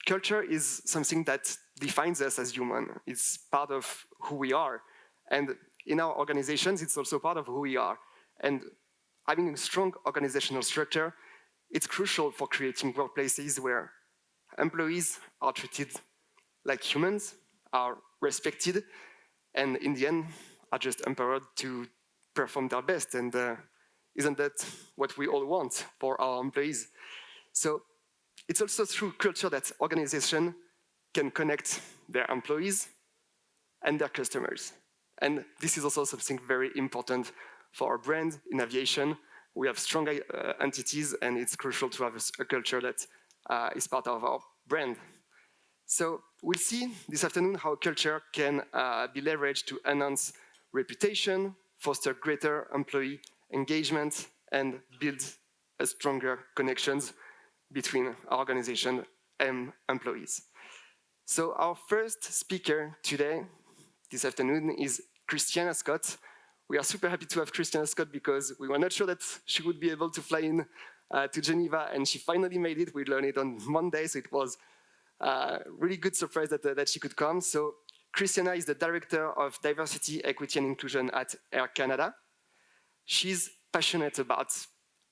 culture is something that defines us as human. It's part of who we are. And in our organizations, it's also part of who we are. And having a strong organizational structure, it's crucial for creating workplaces where employees are treated like humans, are respected, and in the end, are just empowered to perform their best. And isn't that what we all want for our employees? So it's also through culture that organization can connect their employees and their customers. And this is also something very important for our brand in aviation. We have strong entities, and it's crucial to have a culture that is part of our brand. So we'll see this afternoon how culture can be leveraged to enhance reputation, foster greater employee engagement, and build a stronger connections between our organization and employees. So our first speaker today, this afternoon, is Christiana Scott. We are super happy to have Christiana Scott because we were not sure that she would be able to fly in to Geneva, and she finally made it. We learned it on Monday, so it was a really good surprise that she could come. So Christiana is the Director of Diversity, Equity and Inclusion at Air Canada. She's passionate about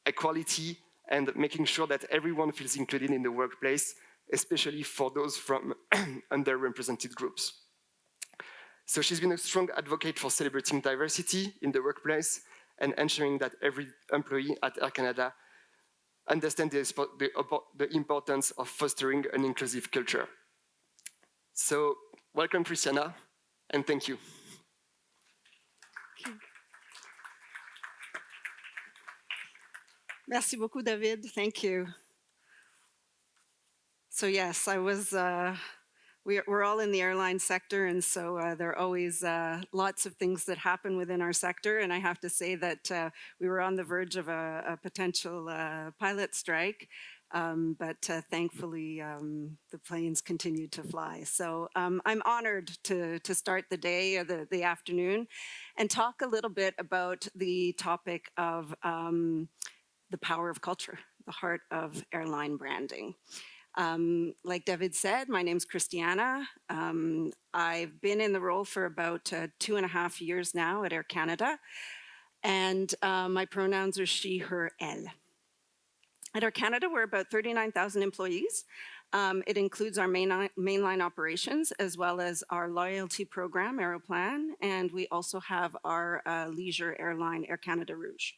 equality and making sure that everyone feels included in the workplace, especially for those from underrepresented groups. So she's been a strong advocate for celebrating diversity in the workplace and ensuring that every employee at Air Canada understands the importance of fostering an inclusive culture. So welcome, Christiana, and thank you. Merci beaucoup, David. Thank you. So yes, we're all in the airline sector, and so there are always lots of things that happen within our sector. And I have to say that we were on the verge of a potential pilot strike, but thankfully the planes continued to fly. So I'm honored to start the day or the afternoon and talk a little bit about the topic of the power of culture, the heart of airline branding. Like David said, my name's Christiana. I've been in the role for about 2.5 years now at Air Canada, and my pronouns are she, her, elle. At Air Canada, we're about 39,000 employees. It includes our mainline operations as well as our loyalty program, Aeroplan, and we also have our leisure airline, Air Canada Rouge.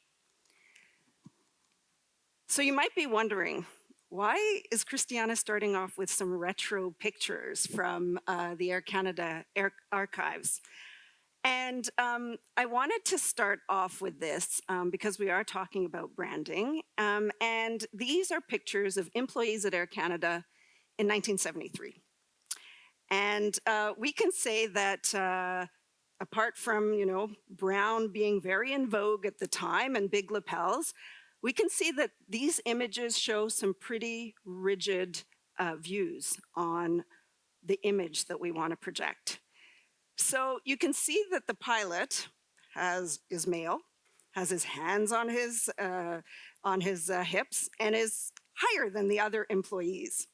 So you might be wondering, why is Christiana starting off with some retro pictures from the Air Canada archives? And I wanted to start off with this because we are talking about branding. And these are pictures of employees at Air Canada in 1973. And we can say that apart from, brown being very in vogue at the time and big lapels, we can see that these images show some pretty rigid views on the image that we want to project. So you can see that the pilot is male, has his hands on his hips, and is higher than the other employees.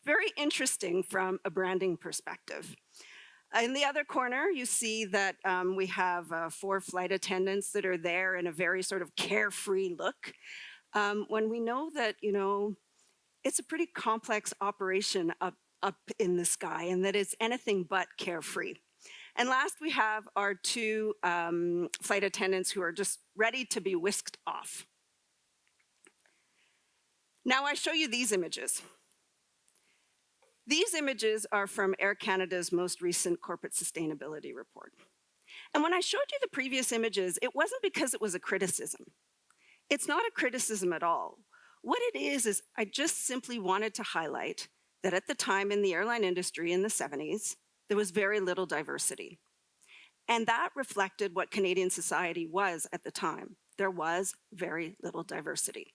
Very interesting from a branding perspective. In the other corner, you see that we have 4 flight attendants that are there in a very sort of carefree look. When we know that, it's a pretty complex operation up in the sky and that it's anything but carefree. And last, we have our 2 flight attendants who are just ready to be whisked off. Now I show you these images. These images are from Air Canada's most recent corporate sustainability report. And when I showed you the previous images, it wasn't because it was a criticism. It's not a criticism at all. What it is I just simply wanted to highlight that at the time in the airline industry in the 70s, there was very little diversity. And that reflected what Canadian society was at the time. There was very little diversity.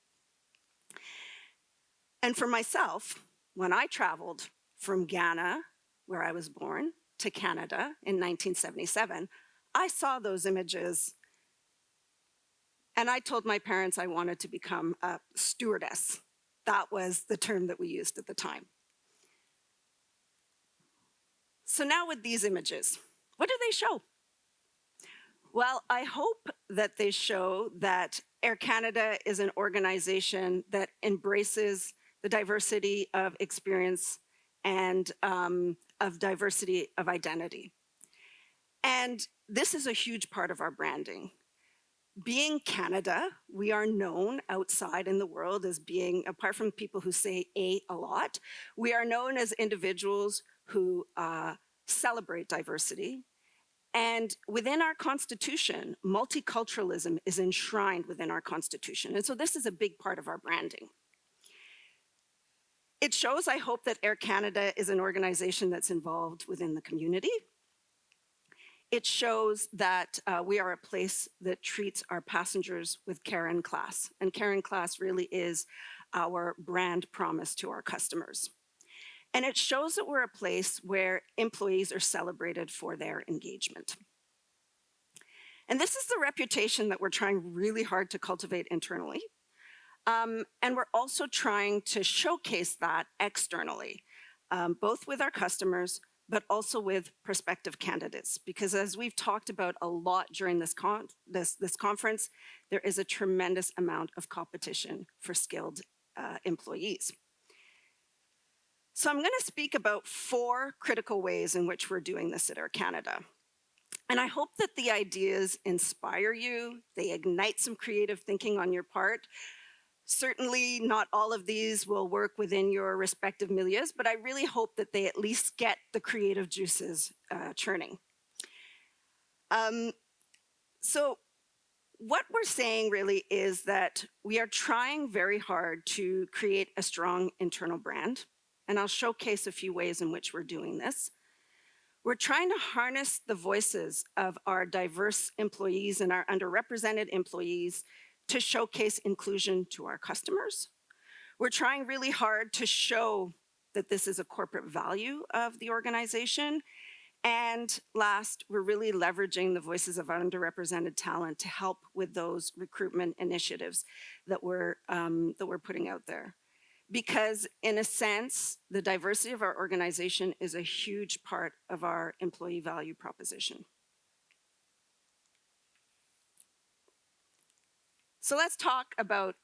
And for myself, when I traveled from Ghana, where I was born, to Canada in 1977, I saw those images and I told my parents I wanted to become a stewardess. That was the term that we used at the time. So now with these images, what do they show? Well, I hope that they show that Air Canada is an organization that embraces the diversity of experience and of diversity of identity. And this is a huge part of our branding. Being Canada, we are known outside in the world as being, apart from people who say a lot, we are known as individuals who celebrate diversity. And within our Constitution, multiculturalism is enshrined within our Constitution. And so this is a big part of our branding. It shows, I hope, that Air Canada is an organization that's involved within the community. It shows that we are a place that treats our passengers with care and class. And care and class really is our brand promise to our customers. And it shows that we're a place where employees are celebrated for their engagement. And this is the reputation that we're trying really hard to cultivate internally. And we're also trying to showcase that externally, both with our customers, but also with prospective candidates. Because as we've talked about a lot during this conference, there is a tremendous amount of competition for skilled employees. So I'm going to speak about 4 critical ways in which we're doing this at Air Canada. And I hope that the ideas inspire you, they ignite some creative thinking on your part. Certainly not all of these will work within your respective milieus, but I really hope that they at least get the creative juices churning. So what we're saying really is that we are trying very hard to create a strong internal brand. And I'll showcase a few ways in which we're doing this. We're trying to harness the voices of our diverse employees and our underrepresented employees to showcase inclusion to our customers. We're trying really hard to show that this is a corporate value of the organization. And last, we're really leveraging the voices of underrepresented talent to help with those recruitment initiatives that we're putting out there. Because in a sense, the diversity of our organization is a huge part of our employee value proposition. So let's talk about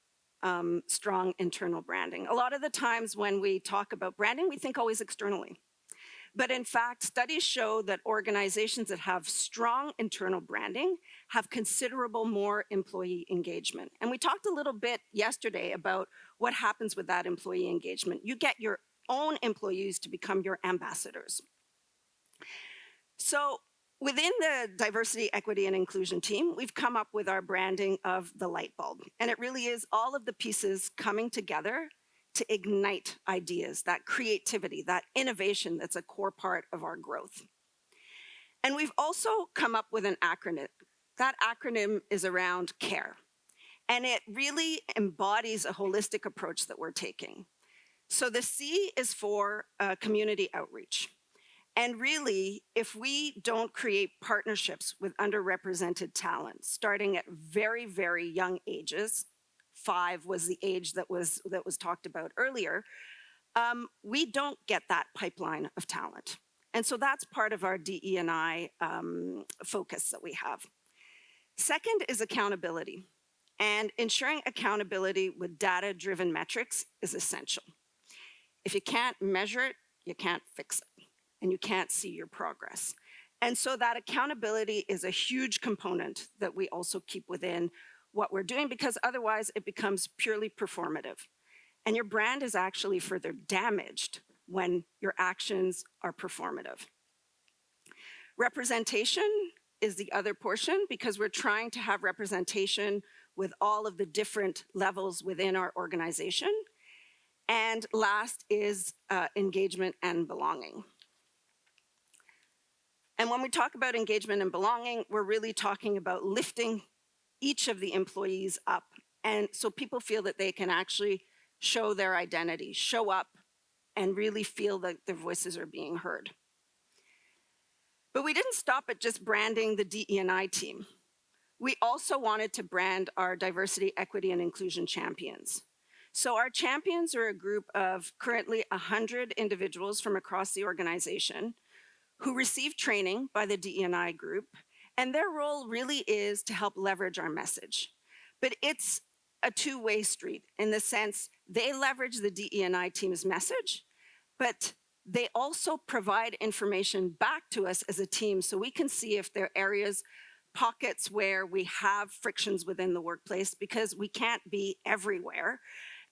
strong internal branding. A lot of the times when we talk about branding, we think always externally. But in fact, studies show that organizations that have strong internal branding have considerable more employee engagement. And we talked a little bit yesterday about what happens with that employee engagement. You get your own employees to become your ambassadors. So within the diversity, equity, and inclusion team, we've come up with our branding of the light bulb. And it really is all of the pieces coming together to ignite ideas, that creativity, that innovation that's a core part of our growth. And we've also come up with an acronym. That acronym is around CARE. And it really embodies a holistic approach that we're taking. So the C is for community outreach. And really, if we don't create partnerships with underrepresented talent, starting at very, very young ages, 5 was the age that was talked about earlier, we don't get that pipeline of talent. And so that's part of our DE&I focus that we have. Second is accountability. And ensuring accountability with data-driven metrics is essential. If you can't measure it, you can't fix it, and you can't see your progress. And so that accountability is a huge component that we also keep within what we're doing, because otherwise it becomes purely performative. And your brand is actually further damaged when your actions are performative. Representation is the other portion, because we're trying to have representation with all of the different levels within our organization. And last is engagement and belonging. And when we talk about engagement and belonging, we're really talking about lifting each of the employees up. And so people feel that they can actually show their identity, show up, and really feel that their voices are being heard. But we didn't stop at just branding the DE&I team. We also wanted to brand our diversity, equity, and inclusion champions. So our champions are a group of currently 100 individuals from across the organization who receive training by the DE&I group, and their role really is to help leverage our message. But it's a two-way street in the sense they leverage the DE&I team's message, but they also provide information back to us as a team so we can see if there are areas, pockets where we have frictions within the workplace because we can't be everywhere.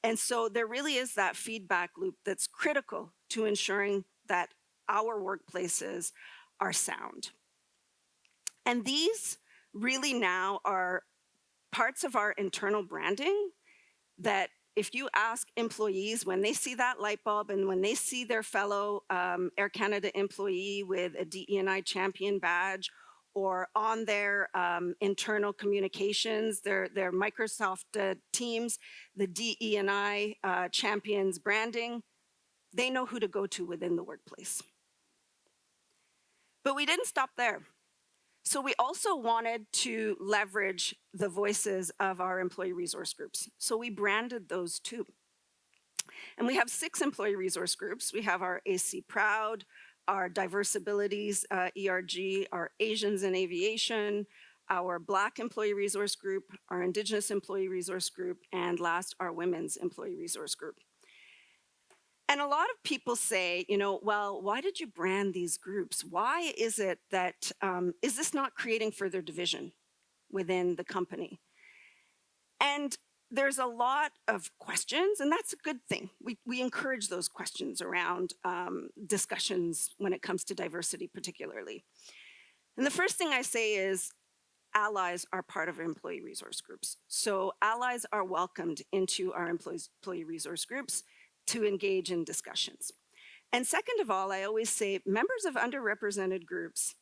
And so there really is that feedback loop that's critical to ensuring that our workplaces are sound. And these really now are parts of our internal branding that if you ask employees when they see that light bulb and when they see their fellow Air Canada employee with a DE&I champion badge or on their internal communications, their Microsoft Teams, the DE&I champions branding, they know who to go to within the workplace. But we didn't stop there. So we also wanted to leverage the voices of our employee resource groups. So we branded those too. And we have 6 employee resource groups. We have our AC Proud, our Diverse Abilities ERG, our Asians in Aviation, our Black Employee Resource Group, our Indigenous Employee Resource Group, and last, our Women's Employee Resource Group. And a lot of people say, you know, well, why did you brand these groups? Why is it that, is this not creating further division within the company? And there's a lot of questions, and that's a good thing. We encourage those questions around discussions when it comes to diversity particularly. And the first thing I say is allies are part of employee resource groups. So allies are welcomed into our employee resource groups to engage in discussions. And second of all, I always say members of underrepresented groups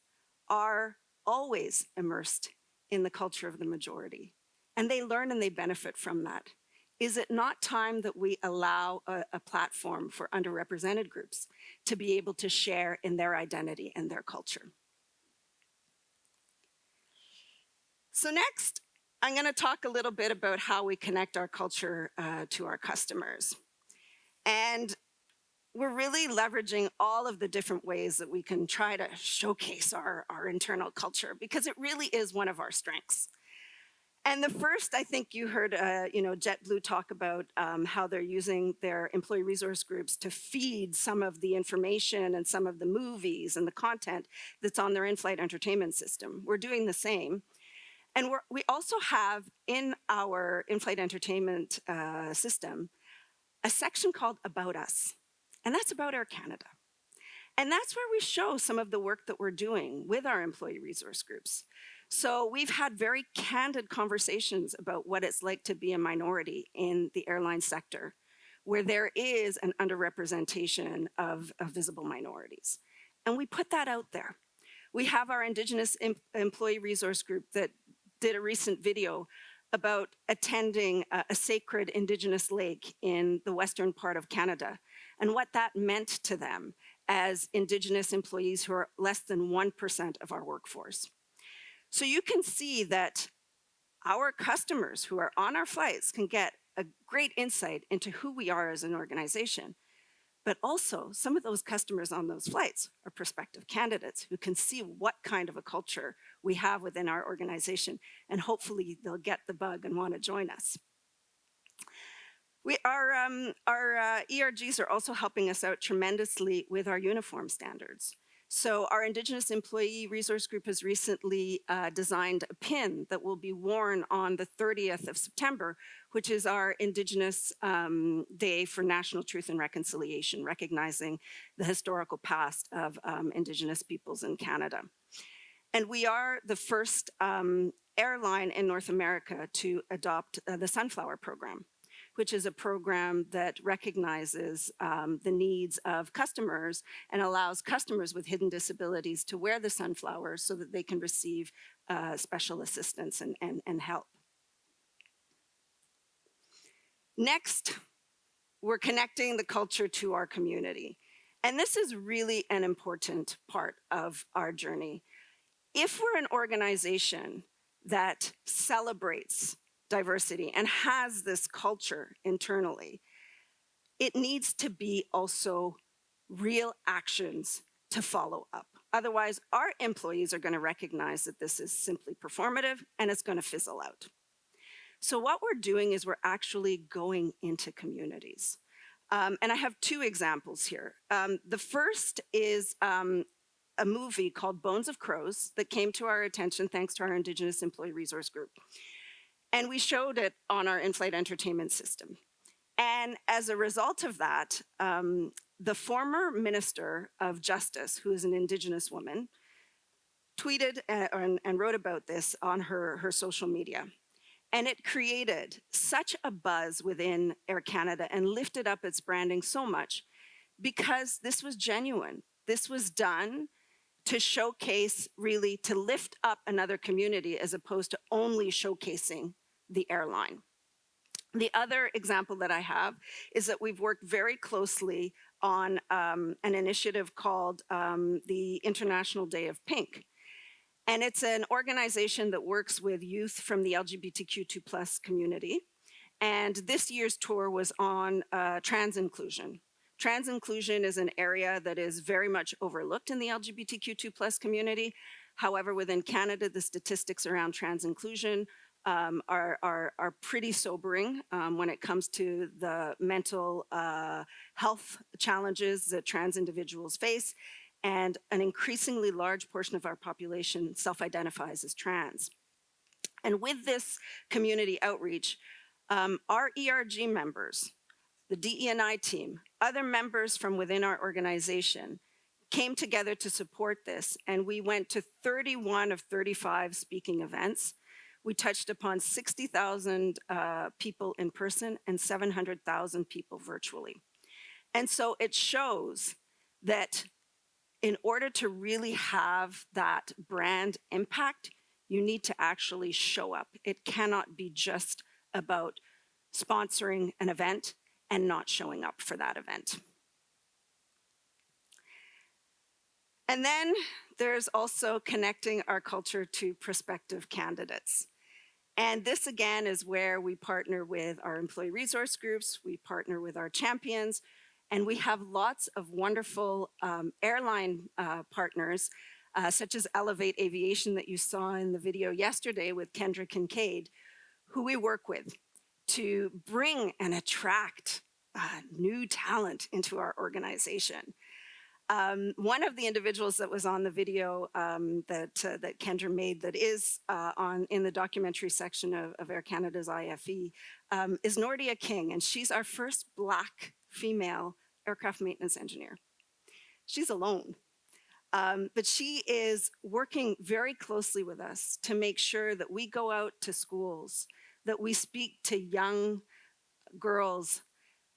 are always immersed in the culture of the majority, and they learn and they benefit from that. Is it not time that we allow a platform for underrepresented groups to be able to share in their identity and their culture? So next, I'm going to talk a little bit about how we connect our culture to our customers. And we're really leveraging all of the different ways that we can try to showcase our internal culture because it really is one of our strengths. And the first, I think you heard, JetBlue talk about how they're using their employee resource groups to feed some of the information and some of the movies and the content that's on their in-flight entertainment system. We're doing the same. And we also have in our in-flight entertainment system a section called About Us, and that's about Air Canada. And that's where we show some of the work that we're doing with our employee resource groups. So we've had very candid conversations about what it's like to be a minority in the airline sector, where there is an underrepresentation of visible minorities. And we put that out there. We have our Indigenous employee resource group that did a recent video about attending a sacred Indigenous lake in the western part of Canada and what that meant to them as Indigenous employees who are less than 1% of our workforce. So you can see that our customers who are on our flights can get a great insight into who we are as an organization. But also, some of those customers on those flights are prospective candidates who can see what kind of a culture we have within our organization, and hopefully they'll get the bug and want to join us. Our ERGs are also helping us out tremendously with our uniform standards. So our Indigenous Employee Resource Group has recently designed a pin that will be worn on the 30th of September, which is our Indigenous Day for National Truth and Reconciliation, recognizing the historical past of Indigenous peoples in Canada. And we are the first airline in North America to adopt the Sunflower Program, which is a program that recognizes the needs of customers and allows customers with hidden disabilities to wear the sunflower so that they can receive special assistance and help. Next, we're connecting the culture to our community. And this is really an important part of our journey. If we're an organization that celebrates diversity and has this culture internally, it needs to be also real actions to follow up Otherwise, our employees are going to recognize that this is simply performative and it's going to fizzle out. So what we're doing is we're actually going into communities. And I have two examples here. The first is a movie called Bones of Crows that came to our attention thanks to our Indigenous Employee Resource Group. And we showed it on our in-flight entertainment system. And as a result of that, the former Minister of Justice, who is an Indigenous woman, tweeted and wrote about this on her social media. And it created such a buzz within Air Canada and lifted up its branding so much because this was genuine. This was done to showcase, really, to lift up another community as opposed to only showcasing the airline. The other example that I have is that we've worked very closely on an initiative called the International Day of Pink. And it's an organization that works with youth from the LGBTQ2+ community. And this year's tour was on trans inclusion. Trans inclusion is an area that is very much overlooked in the LGBTQ2+ community. However, within Canada, the statistics around trans inclusion are pretty sobering when it comes to the mental health challenges that trans individuals face, and an increasingly large portion of our population self-identifies as trans. And with this community outreach, our ERG members, the DE&I team, other members from within our organization came together to support this, and we went to 31 of 35 speaking events. We touched upon 60,000 people in person and 700,000 people virtually. And so it shows that in order to really have that brand impact, you need to actually show up. It cannot be just about sponsoring an event and not showing up for that event. And then there's also connecting our culture to prospective candidates. And this again is where we partner with our employee resource groups, we partner with our champions, and we have lots of wonderful airline partners, such as Elevate Aviation that you saw in the video yesterday with Kendra Kincaid, who we work with to bring and attract new talent into our organization. One of the individuals that was on the video that Kendra made that is in the documentary section of Air Canada's IFE is Nordia King, and she's our first Black female aircraft maintenance engineer. She's alone, but she is working very closely with us to make sure that we go out to schools, that we speak to young girls,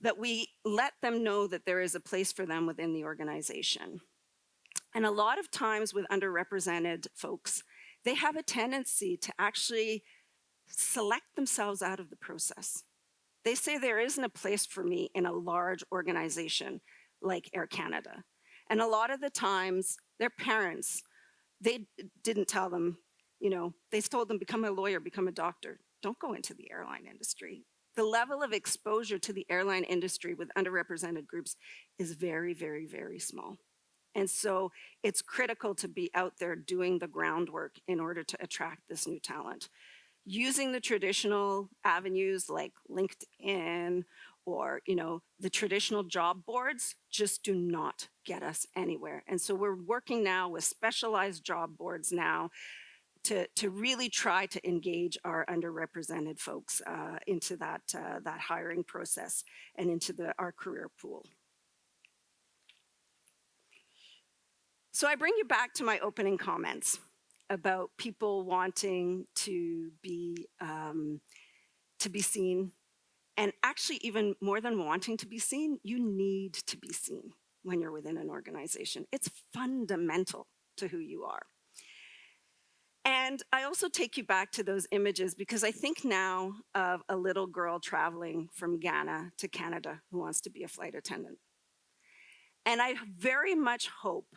that we let them know that there is a place for them within the organization. And a lot of times with underrepresented folks, they have a tendency to actually select themselves out of the process. They say there isn't a place for me in a large organization like Air Canada. And a lot of the times, their parents, they didn't tell them, they told them, become a lawyer, become a doctor. Don't go into the airline industry. The level of exposure to the airline industry with underrepresented groups is very, very, very small. And so it's critical to be out there doing the groundwork in order to attract this new talent. Using the traditional avenues like LinkedIn or the traditional job boards just do not get us anywhere. And so we're working now with specialized job boards now to really try to engage our underrepresented folks into that hiring process and into our career pool. So I bring you back to my opening comments about people wanting to be seen, and actually even more than wanting to be seen, you need to be seen when you're within an organization. It's fundamental to who you are. And I also take you back to those images because I think now of a little girl traveling from Ghana to Canada who wants to be a flight attendant. And I very much hope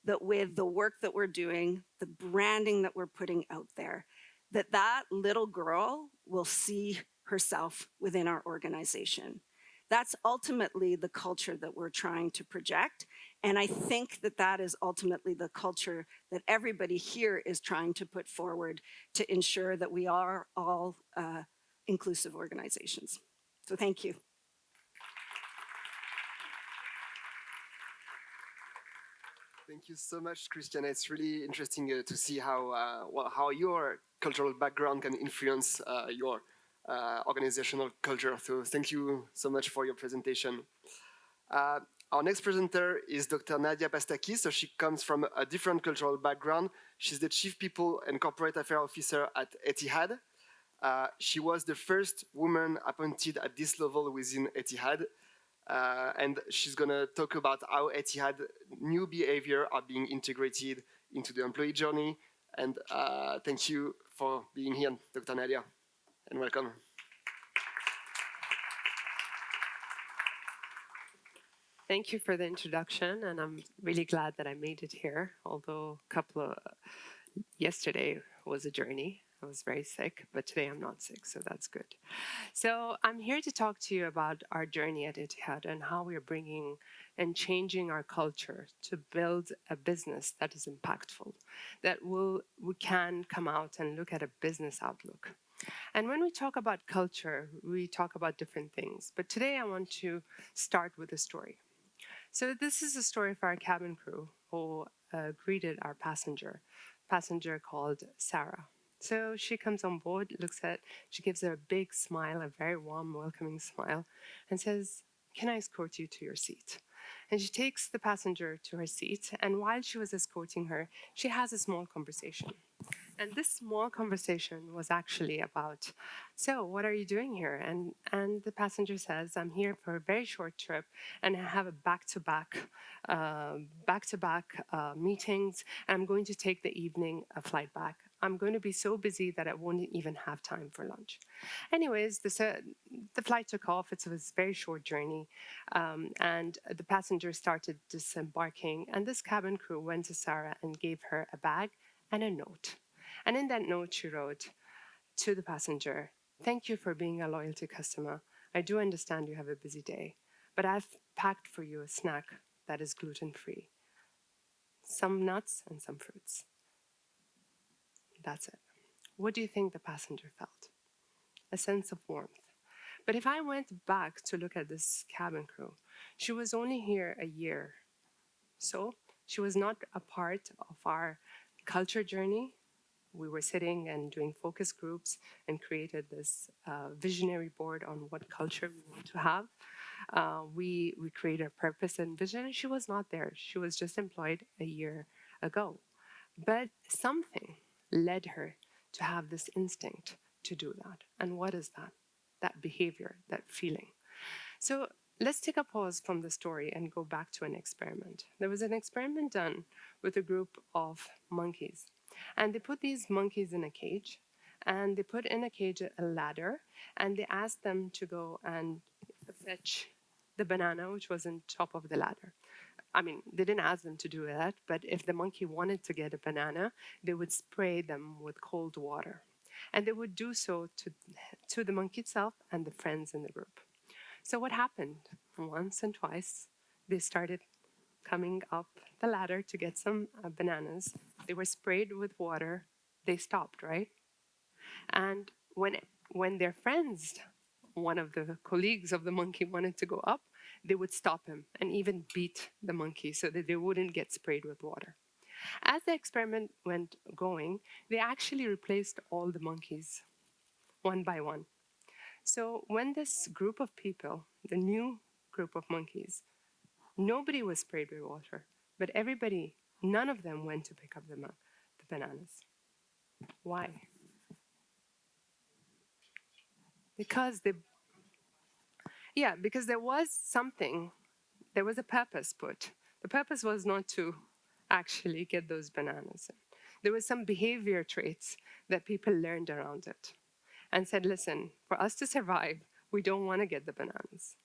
that with the work that we're doing, the branding that we're putting out there, that little girl will see herself within our organization. That's ultimately the culture that we're trying to project. And I think that that is ultimately the culture that everybody here is trying to put forward to ensure that we are all inclusive organizations. So thank you. Thank you so much, Christiana. It's really interesting to see how your cultural background can influence your organizational culture. So thank you so much for your presentation. Uh, our next presenter is Dr. Nadia Pastakis. So she comes from a different cultural background. She's the Chief People and Corporate Affairs Officer at Etihad. She was the first woman appointed at this level within Etihad. And she's going to talk about how Etihad new behavior are being integrated into the employee journey. And thank you for being here, Dr. Nadia, and welcome. Thank you for the introduction, and I'm really glad that I made it here. Although yesterday was a journey. I was very sick, but today I'm not sick, so that's good. So I'm here to talk to you about our journey at Etihad and how we're bringing and changing our culture to build a business that is impactful, that we can come out and look at a business outlook. And when we talk about culture, we talk about different things. But today I want to start with a story. So this is a story of our cabin crew who greeted our passenger called Sarah. So she comes on board, she gives her a big smile, a very warm, welcoming smile, and says, "Can I escort you to your seat?" And she takes the passenger to her seat, and while she was escorting her, she has a small conversation. And this small conversation was actually about, "So, what are you doing here?" And the passenger says, "I'm here for a very short trip, and I have a back-to-back meetings, and I'm going to take the evening a flight back. I'm going to be so busy that I won't even have time for lunch." Anyways, the flight took off. It was a very short journey, and the passenger started disembarking, and this cabin crew went to Sarah and gave her a bag and a note. And in that note, she wrote to the passenger, "Thank you for being a loyalty customer. I do understand you have a busy day, but I've packed for you a snack that is gluten-free. Some nuts and some fruits." That's it. What do you think the passenger felt? A sense of warmth. But if I went back to look at this cabin crew, she was only here a year. So she was not a part of our culture journey. We were sitting and doing focus groups and created this visionary board on what culture we want to have. We created a purpose and vision, and she was not there. She was just employed a year ago. But something led her to have this instinct to do that. And what is that? That behavior, that feeling. So let's take a pause from the story and go back to an experiment. There was an experiment done with a group of monkeys. And they put these monkeys in a cage, and they put in a cage a ladder, and they asked them to go and fetch the banana which was on top of the ladder. I mean, they didn't ask them to do that, but if the monkey wanted to get a banana, they would spray them with cold water. And they would do so to the monkey itself and the friends in the group. So what happened? Once and twice, they started coming up the ladder to get some bananas. They were sprayed with water. They stopped, right? And when their friends, one of the colleagues of the monkey, wanted to go up, they would stop him and even beat the monkey so that they wouldn't get sprayed with water. As the experiment went going, they actually replaced all the monkeys one by one. So when this group of people, the new group of monkeys, nobody was sprayed with water, but everybody, none of them went to pick up the bananas. Why? Because because there was something, there was a purpose put. The purpose was not to actually get those bananas. There was some behavior traits that people learned around it and said, "Listen, for us to survive, we don't want to get the bananas."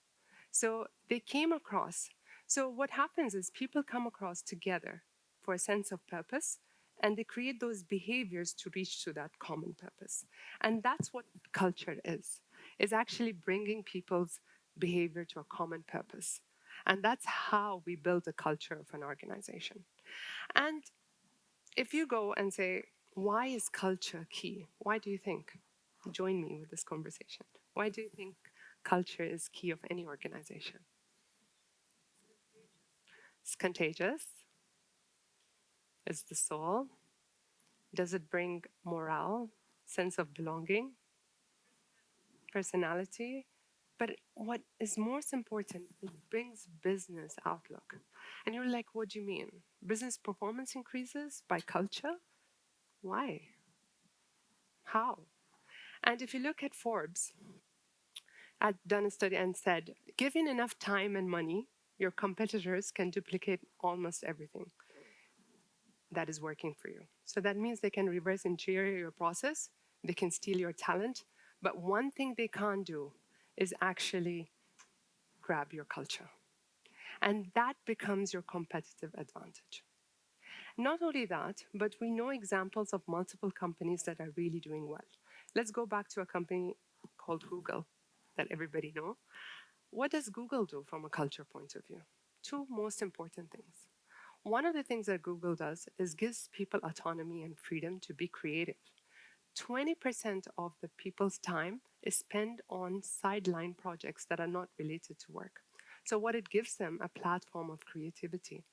So they came across. So what happens is people come across together for a sense of purpose, and they create those behaviors to reach to that common purpose. And that's what culture is actually bringing people's behavior to a common purpose. And that's how we build the culture of an organization. And if you go and say, why is culture key? Why do you think? Join me with this conversation. Why do you think culture is key of any organization? It's contagious. It's the soul. Does it bring morale, sense of belonging, personality? But what is most important, it brings business outlook. And you're like, what do you mean? Business performance increases by culture? Why? How? And if you look at Forbes, had done a study and said, given enough time and money, your competitors can duplicate almost everything that is working for you. So that means they can reverse engineer your process, they can steal your talent, but one thing they can't do is actually grab your culture. And that becomes your competitive advantage. Not only that, but we know examples of multiple companies that are really doing well. Let's go back to a company called Google that everybody know. What does Google do from a culture point of view? Two most important things. One of the things that Google does is gives people autonomy and freedom to be creative. 20% of the people's time is spent on sideline projects that are not related to work. So what it gives them, a platform of creativity.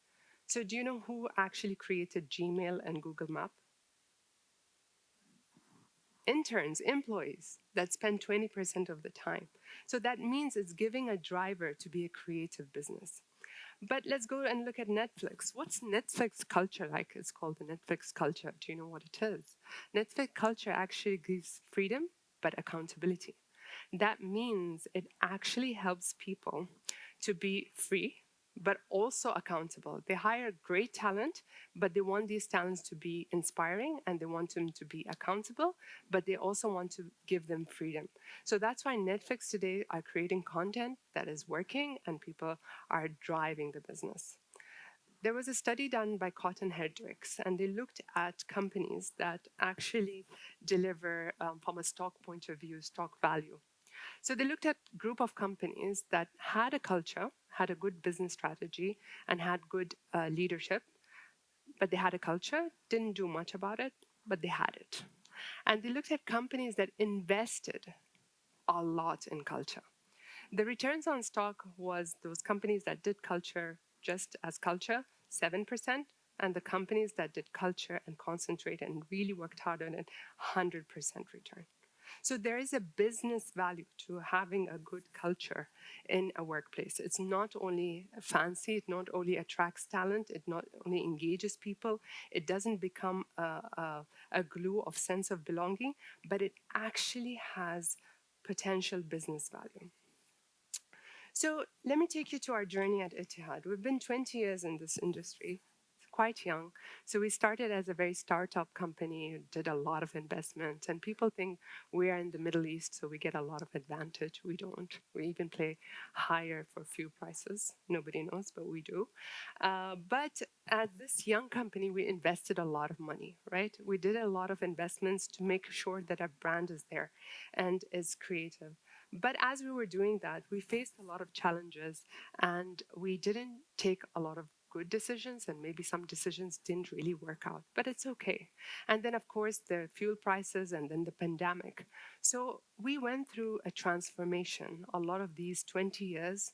So do you know who actually created Gmail and Google Map? Interns, employees that spend 20% of the time. So that means it's giving a driver to be a creative business. But let's go and look at Netflix. What's Netflix culture like? It's called the Netflix culture. Do you know what it is? Netflix culture actually gives freedom, but accountability. That means it actually helps people to be free, but also accountable. They hire great talent, but they want these talents to be inspiring and they want them to be accountable, but they also want to give them freedom. So that's why Netflix today are creating content that is working and people are driving the business. There was a study done by Cotton Hendricks, and they looked at companies that actually deliver, from a stock point of view, stock value. So they looked at a group of companies that had a culture, had a good business strategy, and had good leadership, but they had a culture, didn't do much about it, but they had it. And they looked at companies that invested a lot in culture. The returns on stock was those companies that did culture just as culture, 7%, and the companies that did culture and concentrate and really worked hard on it, 100% return. So there is a business value to having a good culture in a workplace. It's not only fancy, it not only attracts talent, it not only engages people, it doesn't become a glue of sense of belonging, but it actually has potential business value. So let me take you to our journey at Etihad. We've been 20 years in this industry, quite young. So we started as a very startup company, did a lot of investment, and people think we are in the Middle East, so we get a lot of advantage. We don't. We even play higher for few prices. Nobody knows, but we do. But at this young company, we invested a lot of money, right? We did a lot of investments to make sure that our brand is there and is creative. But as we were doing that, we faced a lot of challenges and we didn't take a lot of good decisions and maybe some decisions didn't really work out, but it's okay. And then, of course, the fuel prices and then the pandemic. So we went through a transformation. A lot of these 20 years,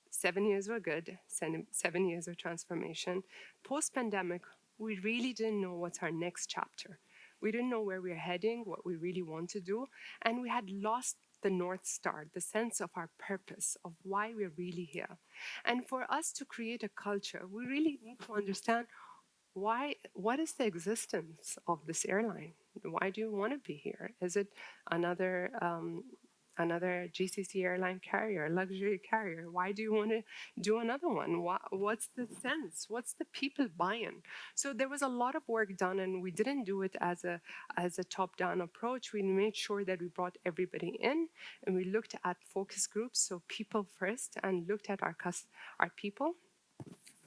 7 years were good, 7 years of transformation. Post-pandemic, we really didn't know what's our next chapter. We didn't know where we we're heading, what we really want to do, and we had lost the North Star, the sense of our purpose, of why we're really here. And for us to create a culture, we really need to understand what is the existence of this airline? Why do you want to be here? Is it another GCC airline carrier, luxury carrier? Why do you want to do another one? What's the sense? What's the people buy-in? So there was a lot of work done, and we didn't do it as a top-down approach. We made sure that we brought everybody in, and we looked at focus groups, so people first, and looked at our people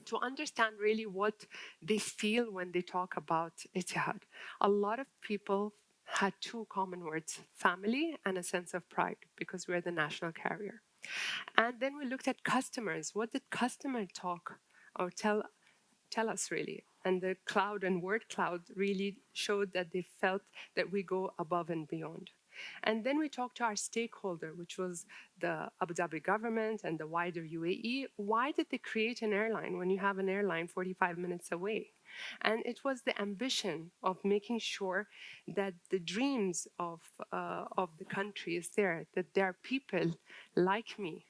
to understand really what they feel when they talk about Etihad. A lot of people had two common words, family and a sense of pride, because we're the national carrier. And then we looked at customers. What did customer talk or tell us really? And the cloud and word cloud really showed that they felt that we go above and beyond. And then we talked to our stakeholder, which was the Abu Dhabi government and the wider UAE. Why did they create an airline when you have an airline 45 minutes away? And it was the ambition of making sure that the dreams of the country is there, that there are people like me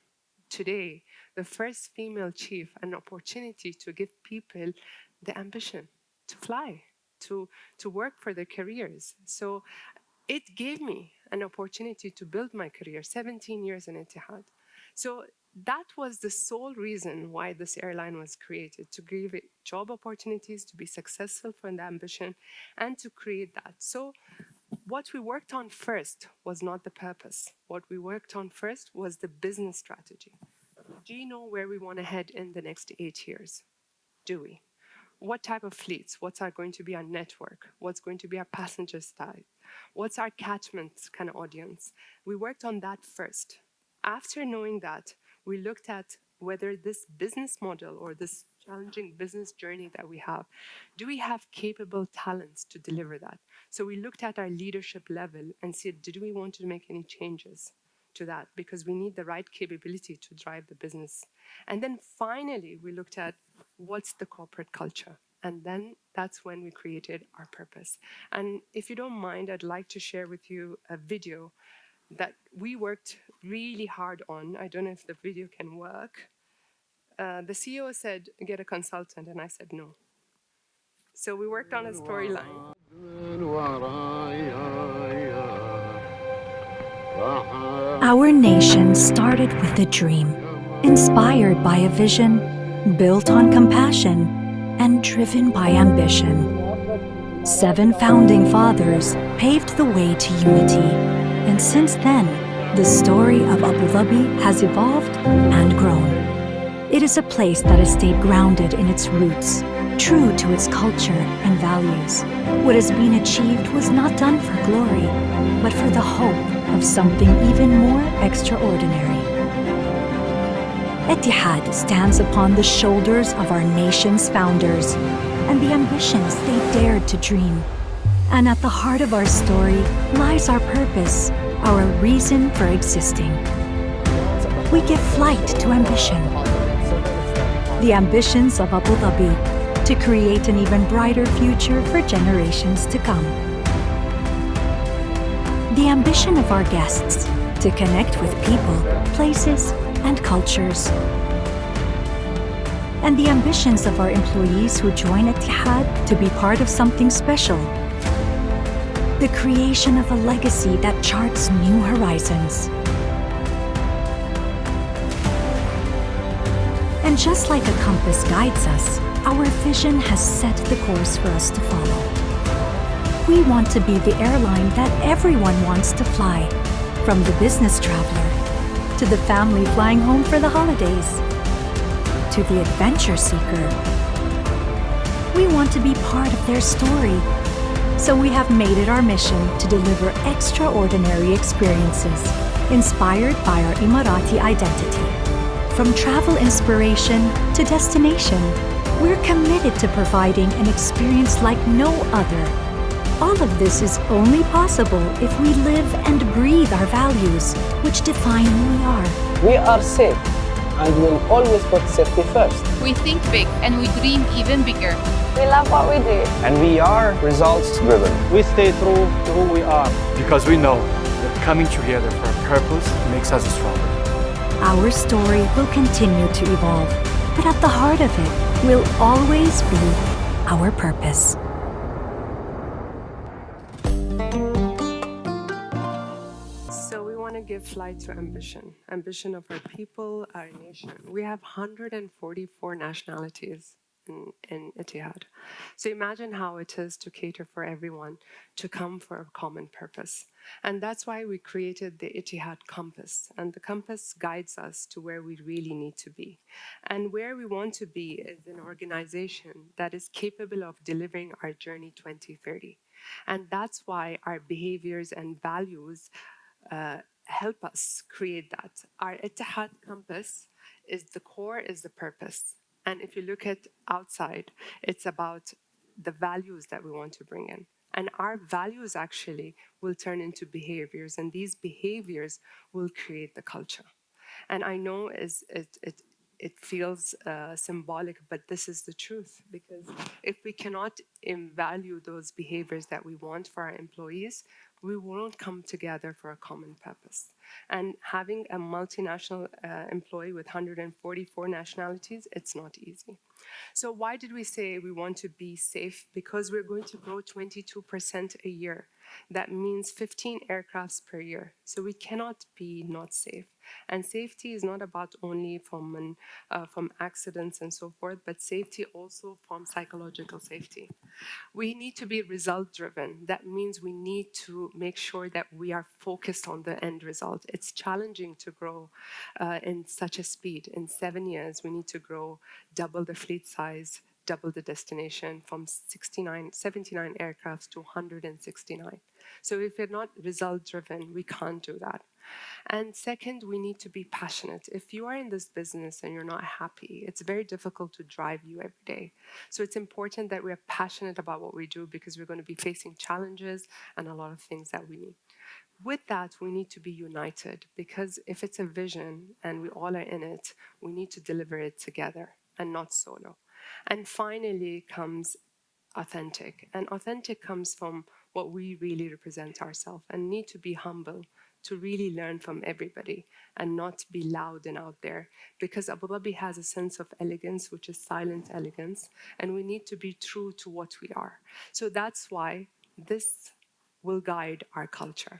today, the first female chief, an opportunity to give people the ambition to fly, to work for their careers. So it gave me an opportunity to build my career, 17 years in Etihad. So that was the sole reason why this airline was created, to give it job opportunities, to be successful for the ambition, and to create that. So what we worked on first was not the purpose. What we worked on first was the business strategy. Do you know where we want to head in the next 8 years? Do we? What type of fleets? What's going to be our network? What's going to be our passenger size? What's our catchment kind of audience? We worked on that first. After knowing that, we looked at whether this business model or this challenging business journey that we have, do we have capable talents to deliver that? So we looked at our leadership level and said, did we want to make any changes to that? Because we need the right capability to drive the business. And then finally, we looked at what's the corporate culture? And then that's when we created our purpose. And if you don't mind, I'd like to share with you a video that we worked really hard on. I don't know if the video can work. The CEO said, get a consultant, and I said no. So we worked on a storyline. Our nation started with a dream, inspired by a vision, built on compassion, and driven by ambition. 7 founding fathers paved the way to unity, and since then, the story of Abu Dhabi has evolved and grown. It is a place that has stayed grounded in its roots, true to its culture and values. What has been achieved was not done for glory, but for the hope of something even more extraordinary. Etihad stands upon the shoulders of our nation's founders and the ambitions they dared to dream. And at the heart of our story lies our purpose, our reason for existing. We give flight to ambition. The ambitions of Abu Dhabi to create an even brighter future for generations to come. The ambition of our guests to connect with people, places, and cultures. And the ambitions of our employees who join Etihad to be part of something special. The creation of a legacy that charts new horizons. And just like a compass guides us, our vision has set the course for us to follow. We want to be the airline that everyone wants to fly, from the business traveler, to the family flying home for the holidays, to the adventure seeker. We want to be part of their story, so we have made it our mission to deliver extraordinary experiences, inspired by our Emirati identity. From travel inspiration to destination, we're committed to providing an experience like no other. All of this is only possible if we live and breathe our values, which define who we are. We are safe and will always put safety first. We think big and we dream even bigger. We love what we do. And we are results driven. We stay true to who we are. Because we know that coming together for a purpose makes us stronger. Our story will continue to evolve, but at the heart of it will always be our purpose. So we want to give flight to ambition, ambition of our people, our nation. We have 144 nationalities in Etihad. So imagine how it is to cater for everyone, to come for a common purpose. And that's why we created the Etihad Compass. And the compass guides us to where we really need to be. And where we want to be is an organization that is capable of delivering our Journey 2030. And that's why our behaviors and values help us create that. Our Ittihad compass is the core, is the purpose. And if you look at outside, it's about the values that we want to bring in. And our values actually will turn into behaviors, and these behaviors will create the culture. And I know it feels symbolic, but this is the truth. Because if we cannot value those behaviors that we want for our employees, we won't come together for a common purpose. And having a multinational employee with 144 nationalities, it's not easy. So why did we say we want to be safe? Because we're going to grow 22% a year. That means 15 aircrafts per year. So we cannot be not safe. And safety is not about only from accidents and so forth, but safety also from psychological safety. We need to be result driven. That means we need to make sure that we are focused on the end result. It's challenging to grow in such a speed. In 7 years, we need to grow double the fleet size, double the destination from 79 aircrafts to 169. So if we're not result driven, we can't do that. And second, we need to be passionate. If you are in this business and you're not happy, it's very difficult to drive you every day. So it's important that we're passionate about what we do, because we're going to be facing challenges and a lot of things that we need. With that, we need to be united, because if it's a vision and we all are in it, we need to deliver it together and not solo. And finally comes authentic. And authentic comes from what we really represent ourselves, and need to be humble to really learn from everybody and not be loud and out there. Because Abu Dhabi has a sense of elegance, which is silent elegance, and we need to be true to what we are. So that's why this will guide our culture.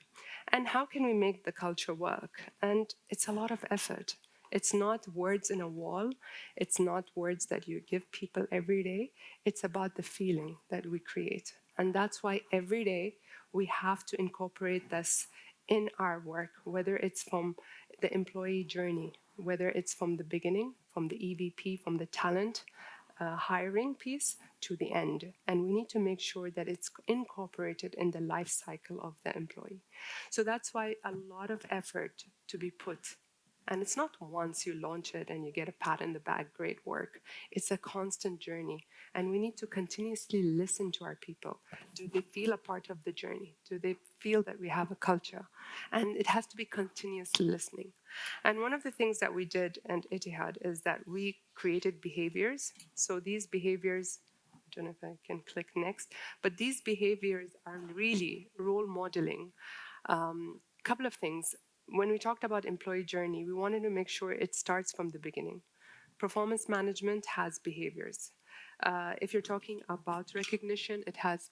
And how can we make the culture work? And it's a lot of effort. It's not words in a wall. It's not words that you give people every day. It's about the feeling that we create. And that's why every day we have to incorporate this in our work, whether it's from the employee journey, whether it's from the beginning, from the EVP, from the talent hiring piece to the end. And we need to make sure that it's incorporated in the life cycle of the employee. So that's why a lot of effort to be put. And it's not once you launch it and you get a pat in the back, great work. It's a constant journey. And we need to continuously listen to our people. Do they feel a part of the journey? Do they feel that we have a culture? And it has to be continuously listening. And one of the things that we did at Ittihad is that we created behaviors. So these behaviors, I don't know if I can click next, but these behaviors are really role modeling. Couple of things. When we talked about employee journey, we wanted to make sure it starts from the beginning. Performance management has behaviors. If you're talking about recognition, it has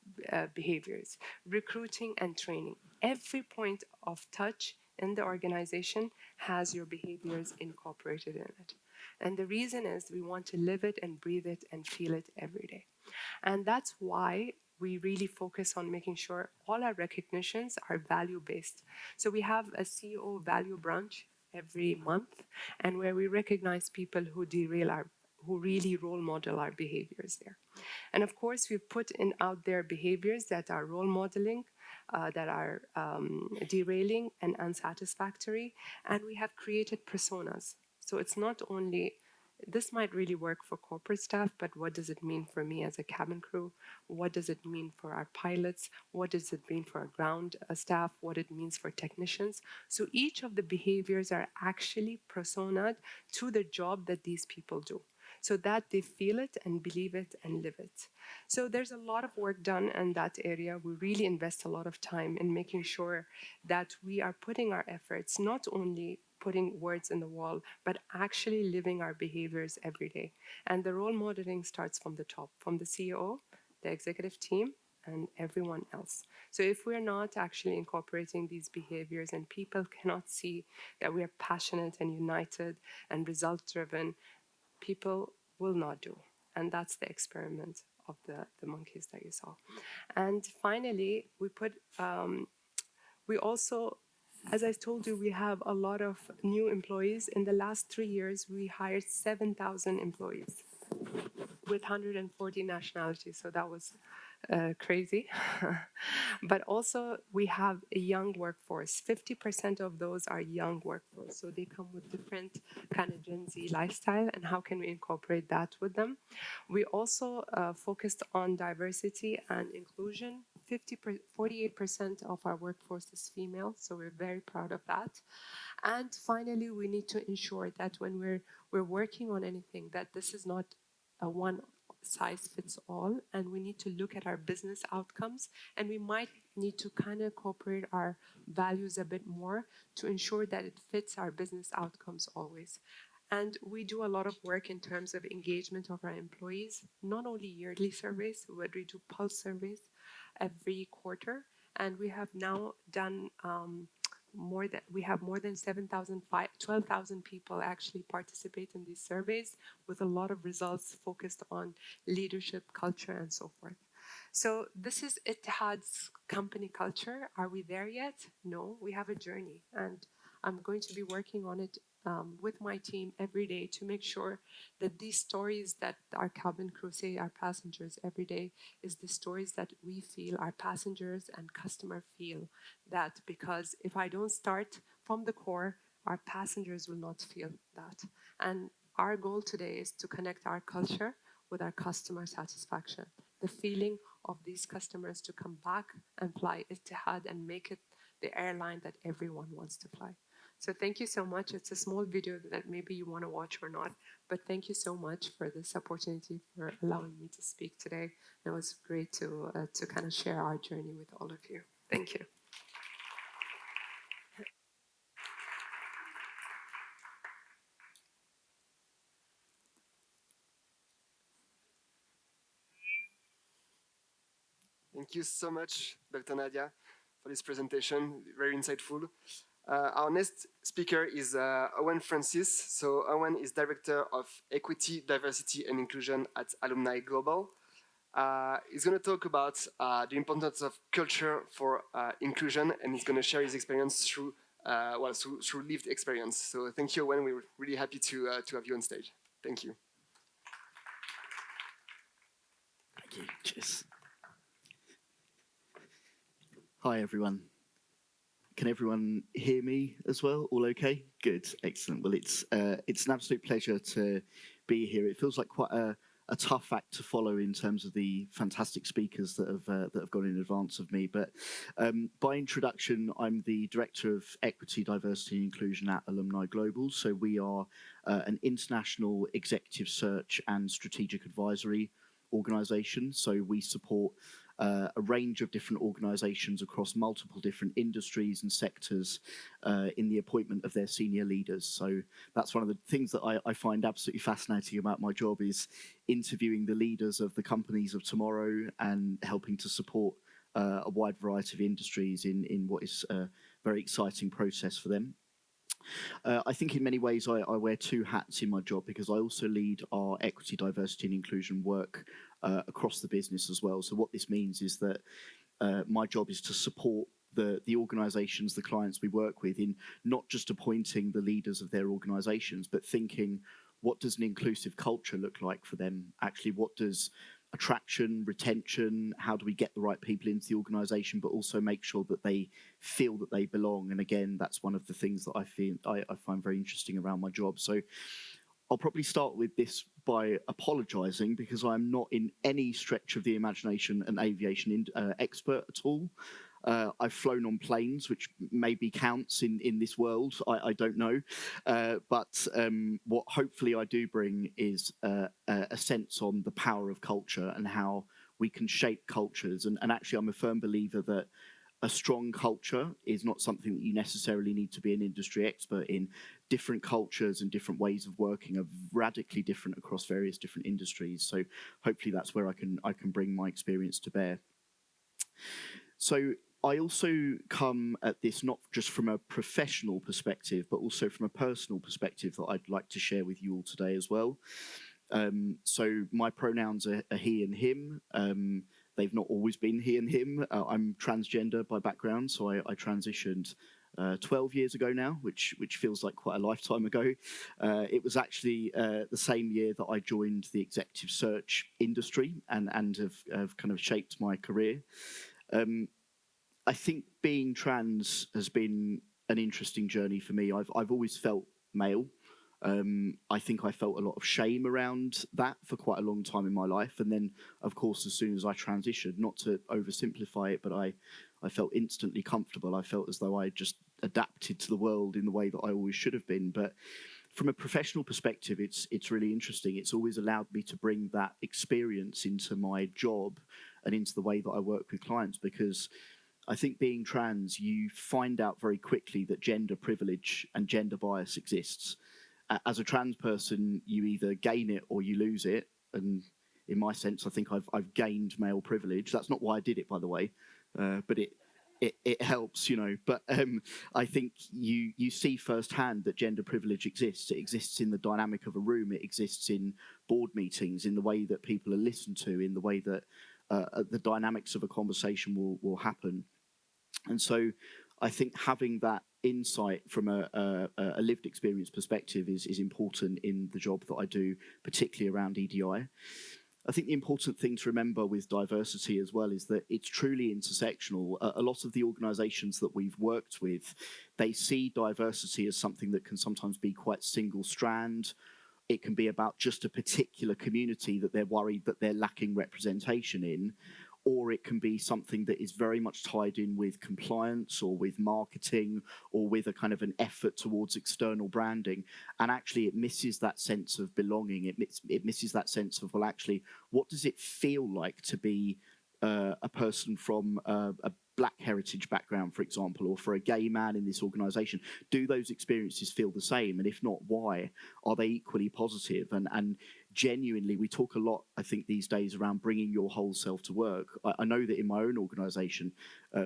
behaviors. Recruiting and training. Every point of touch in the organization has your behaviors incorporated in it. And the reason is we want to live it and breathe it and feel it every day. And that's why we really focus on making sure all our recognitions are value-based. So we have a CEO value brunch every month, and where we recognize people who really role model our behaviors there. And of course, we've put out there behaviors that are role modeling, that are derailing and unsatisfactory, and we have created personas. So it's not only, this might really work for corporate staff, but what does it mean for me as a cabin crew? What does it mean for our pilots? What does it mean for our ground staff? What it means for technicians? So each of the behaviors are actually personaed to the job that these people do, so that they feel it and believe it and live it. So there's a lot of work done in that area. We really invest a lot of time in making sure that we are putting our efforts, not only putting words in the wall, but actually living our behaviors every day. And the role modeling starts from the top, from the CEO, the executive team, and everyone else. So if we're not actually incorporating these behaviors and people cannot see that we are passionate and united and result-driven, people will not do. And that's the experiment of the monkeys that you saw. And finally, we also, as I told you, we have a lot of new employees. In the last 3 years, we hired 7,000 employees with 140 nationalities. So that was crazy. But also we have a young workforce. 50% of those are young workforce. So they come with different kind of Gen Z lifestyle, and how can we incorporate that with them? We also focused on diversity and inclusion. 48% of our workforce is female, so we're very proud of that. And finally, we need to ensure that when we're working on anything, that this is not a one size fits all, and we need to look at our business outcomes, and we might need to kind of incorporate our values a bit more to ensure that it fits our business outcomes always. And we do a lot of work in terms of engagement of our employees, not only yearly surveys, but we do pulse surveys every quarter. And we have now done more than 12,000 people actually participate in these surveys, with a lot of results focused on leadership, culture, and so forth. So this is Ittihad's company culture. Are we there yet? No, we have a journey, and I'm going to be working on it with my team every day to make sure that these stories that our cabin crew say, our passengers every day, is the stories that we feel, our passengers and customer feel that, because if I don't start from the core, our passengers will not feel that. And our goal today is to connect our culture with our customer satisfaction, the feeling of these customers to come back and fly Ittihad and make it the airline that everyone wants to fly. So thank you so much. It's a small video that maybe you want to watch or not, but thank you so much for this opportunity, for allowing me to speak today. It was great to kind of share our journey with all of you. Thank you. Thank you so much, Dr. Nadia, for this presentation. Very insightful. Our next speaker is Owen Francis. So Owen is Director of Equity, Diversity and Inclusion at Alumni Global. He's going to talk about the importance of culture for inclusion, and he's going to share his experience through lived experience. So thank you, Owen. We're really happy to have you on stage. Thank you. Thank you. Cheers. Hi, everyone. Can everyone hear me as well? All okay? Good, excellent. Well, it's an absolute pleasure to be here. It feels like quite a tough act to follow in terms of the fantastic speakers that have gone in advance of me. But by introduction, I'm the Director of Equity, Diversity and Inclusion at Alumni Global. So we are an international executive search and strategic advisory organisation. So we support a range of different organisations across multiple different industries and sectors in the appointment of their senior leaders. So that's one of the things that I find absolutely fascinating about my job, is interviewing the leaders of the companies of tomorrow and helping to support a wide variety of industries in what is a very exciting process for them. I think in many ways I wear two hats in my job, because I also lead our equity, diversity and inclusion work across the business as well. So what this means is that my job is to support the organisations, the clients we work with, in not just appointing the leaders of their organisations, but thinking, what does an inclusive culture look like for them? Actually, what does attraction, retention, how do we get the right people into the organisation, but also make sure that they feel that they belong? And again, that's one of the things that I find very interesting around my job. So I'll probably start with this by apologising, because I'm not in any stretch of the imagination an aviation expert at all. I've flown on planes, which maybe counts in this world. I don't know. But what hopefully I do bring is a sense on the power of culture and how we can shape cultures. And actually, I'm a firm believer that a strong culture is not something that you necessarily need to be an industry expert in. Different cultures and different ways of working are radically different across various different industries. So hopefully that's where I can bring my experience to bear. So I also come at this not just from a professional perspective, but also from a personal perspective that I'd like to share with you all today as well. So my pronouns are he and him. They've not always been he and him. I'm transgender by background, so I transitioned 12 years ago now, which feels like quite a lifetime ago. It was actually the same year that I joined the executive search industry and have kind of shaped my career. I think being trans has been an interesting journey for me. I've always felt male. I think I felt a lot of shame around that for quite a long time in my life. And then, of course, as soon as I transitioned, not to oversimplify it, but I felt instantly comfortable. I felt as though I just adapted to the world in the way that I always should have been. But from a professional perspective, it's really interesting. It's always allowed me to bring that experience into my job and into the way that I work with clients, because I think being trans, you find out very quickly that gender privilege and gender bias exists. As a trans person, you either gain it or you lose it. And in my sense, I think I've gained male privilege. That's not why I did it, by the way, but it helps, you know. But I think you see firsthand that gender privilege exists. It exists in the dynamic of a room. It exists in board meetings, in the way that people are listened to, in the way that the dynamics of a conversation will happen. And so I think having that insight from a lived experience perspective is important in the job that I do, particularly around EDI. I think the important thing to remember with diversity as well is that it's truly intersectional. A lot of the organisations that we've worked with, they see diversity as something that can sometimes be quite single strand. It can be about just a particular community that they're worried that they're lacking representation in, or it can be something that is very much tied in with compliance or with marketing or with a kind of an effort towards external branding. And actually it misses that sense of belonging. It misses that sense of, well, actually, what does it feel like to be a person from a Black heritage background, for example, or for a gay man in this organisation? Do those experiences feel the same? And if not, why? Are they equally positive? And genuinely, we talk a lot, I think, these days around bringing your whole self to work. I know that in my own organisation,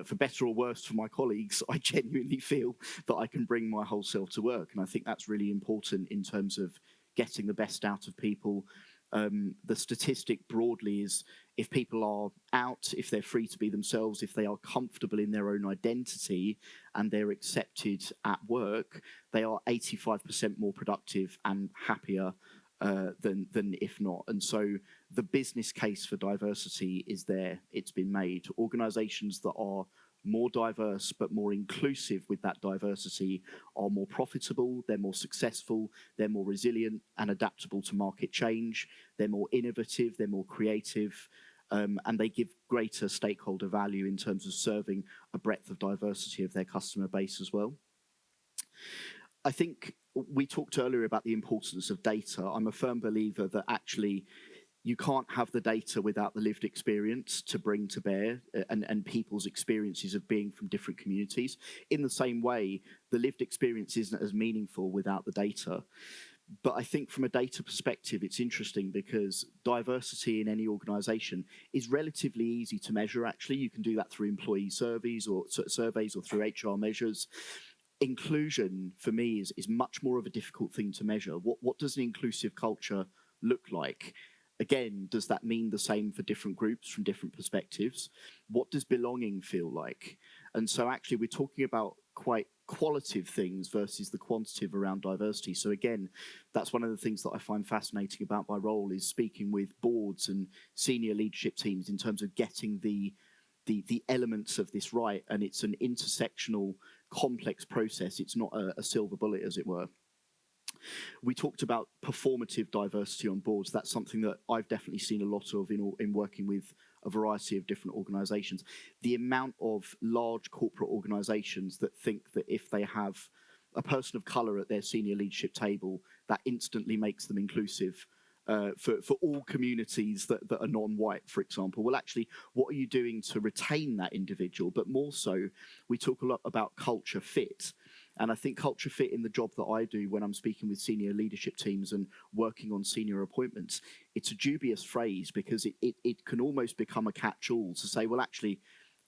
for better or worse for my colleagues, I genuinely feel that I can bring my whole self to work. And I think that's really important in terms of getting the best out of people. The statistic broadly is if people are out, if they're free to be themselves, if they are comfortable in their own identity and they're accepted at work, they are 85% more productive and happier than if not. And so the business case for diversity is there. It's been made. Organisations that are more diverse but more inclusive with that diversity are more profitable, they're more successful, they're more resilient and adaptable to market change, they're more innovative, they're more creative, and they give greater stakeholder value in terms of serving a breadth of diversity of their customer base as well. I think we talked earlier about the importance of data. I'm a firm believer that actually you can't have the data without the lived experience to bring to bear and people's experiences of being from different communities. In the same way, the lived experience isn't as meaningful without the data. But I think from a data perspective, it's interesting because diversity in any organisation is relatively easy to measure, actually. You can do that through employee surveys or through HR measures. Inclusion, for me, is much more of a difficult thing to measure. What does an inclusive culture look like? Again, does that mean the same for different groups from different perspectives? What does belonging feel like? And so actually we're talking about quite qualitative things versus the quantitative around diversity. So again, that's one of the things that I find fascinating about my role is speaking with boards and senior leadership teams in terms of getting the elements of this right. And it's an intersectional, complex process. It's not a silver bullet, as it were. We talked about performative diversity on boards. That's something that I've definitely seen a lot of in working with a variety of different organisations. The amount of large corporate organisations that think that if they have a person of colour at their senior leadership table, that instantly makes them inclusive for all communities that are non-white, for example. Well, actually, what are you doing to retain that individual? But more so, we talk a lot about culture fit. And I think culture fit in the job that I do when I'm speaking with senior leadership teams and working on senior appointments, it's a dubious phrase because it can almost become a catch-all to say, well, actually,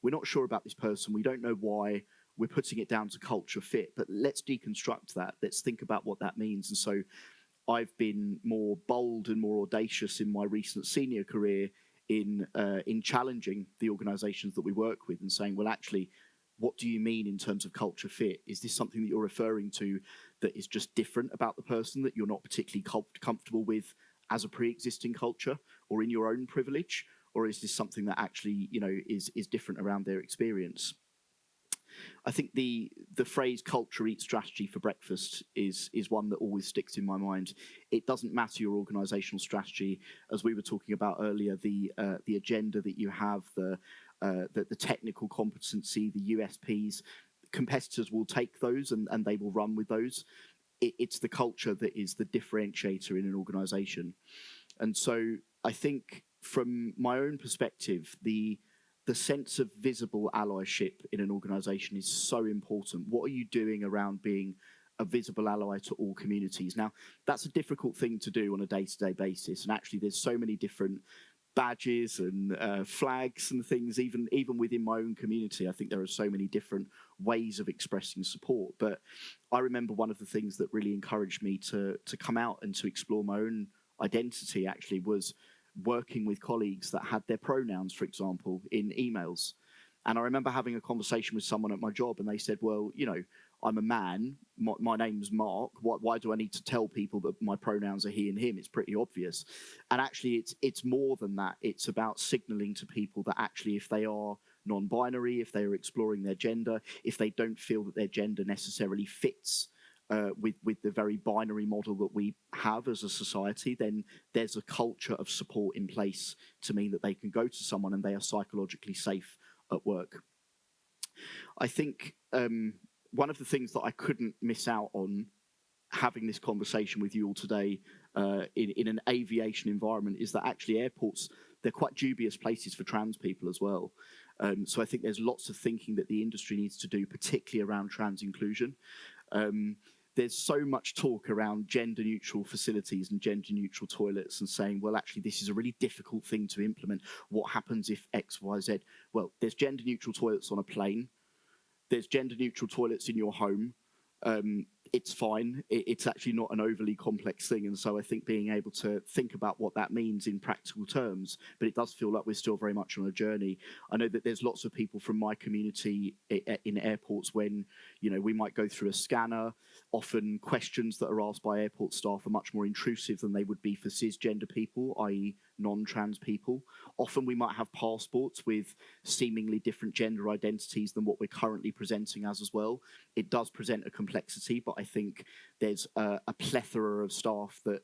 we're not sure about this person. We don't know why. We're putting it down to culture fit, but let's deconstruct that. Let's think about what that means. And so I've been more bold and more audacious in my recent senior career in challenging the organisations that we work with and saying, well, actually, what do you mean in terms of culture fit? Is this something that you're referring to that is just different about the person that you're not particularly comfortable with as a pre-existing culture or in your own privilege? Or is this something that actually, is different around their experience? I think the phrase "culture eats strategy for breakfast" is one that always sticks in my mind. It doesn't matter your organisational strategy, as we were talking about earlier, the agenda that you have, the technical competency, the USPs. Competitors will take those and they will run with those. It's the culture that is the differentiator in an organisation, and so I think from my own perspective, the sense of visible allyship in an organisation is so important. What are you doing around being a visible ally to all communities? Now, that's a difficult thing to do on a day-to-day basis, and actually there's so many different badges and flags and things, even within my own community. I think there are so many different ways of expressing support. But I remember one of the things that really encouraged me to come out and to explore my own identity actually was working with colleagues that had their pronouns, for example, in emails. And I remember having a conversation with someone at my job and they said, well, I'm a man, my name's Mark, why do I need to tell people that my pronouns are he and him? It's pretty obvious. And actually it's more than that. It's about signaling to people that actually if they are non-binary, if they are exploring their gender, if they don't feel that their gender necessarily fits with the very binary model that we have as a society, then there's a culture of support in place to mean that they can go to someone and they are psychologically safe at work. I think one of the things that I couldn't miss out on having this conversation with you all today in an aviation environment is that actually airports, they're quite dubious places for trans people as well. So I think there's lots of thinking that the industry needs to do, particularly around trans inclusion. There's so much talk around gender-neutral facilities and gender-neutral toilets and saying, well, actually, this is a really difficult thing to implement. What happens if X, Y, Z? Well, there's gender-neutral toilets on a plane. There's gender-neutral toilets in your home. It's fine. It's actually not an overly complex thing. And so I think being able to think about what that means in practical terms, but it does feel like we're still very much on a journey. I know that there's lots of people from my community in airports when, we might go through a scanner. Often questions that are asked by airport staff are much more intrusive than they would be for cisgender people, i.e. non-trans people. Often we might have passports with seemingly different gender identities than what we're currently presenting as well. It does present a complexity, but I think there's a plethora of staff that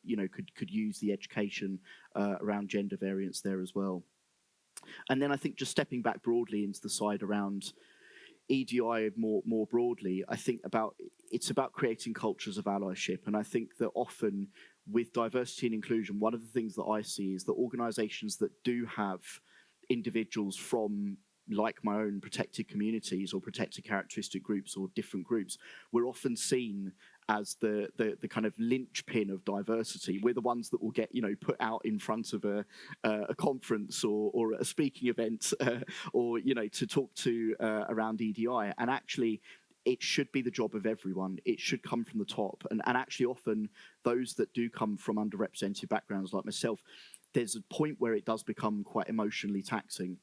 could use the education around gender variance there as well. And then I think just stepping back broadly into the side around EDI more broadly, I think it's about creating cultures of allyship. And I think that often with diversity and inclusion, one of the things that I see is that organisations that do have individuals from like my own protected communities or protected characteristic groups or different groups, we're often seen as the kind of linchpin of diversity. We're the ones that will get put out in front of a conference or a speaking event or to talk to around EDI. And actually, it should be the job of everyone. It should come from the top. And actually, often those that do come from underrepresented backgrounds like myself, there's a point where it does become quite emotionally taxing.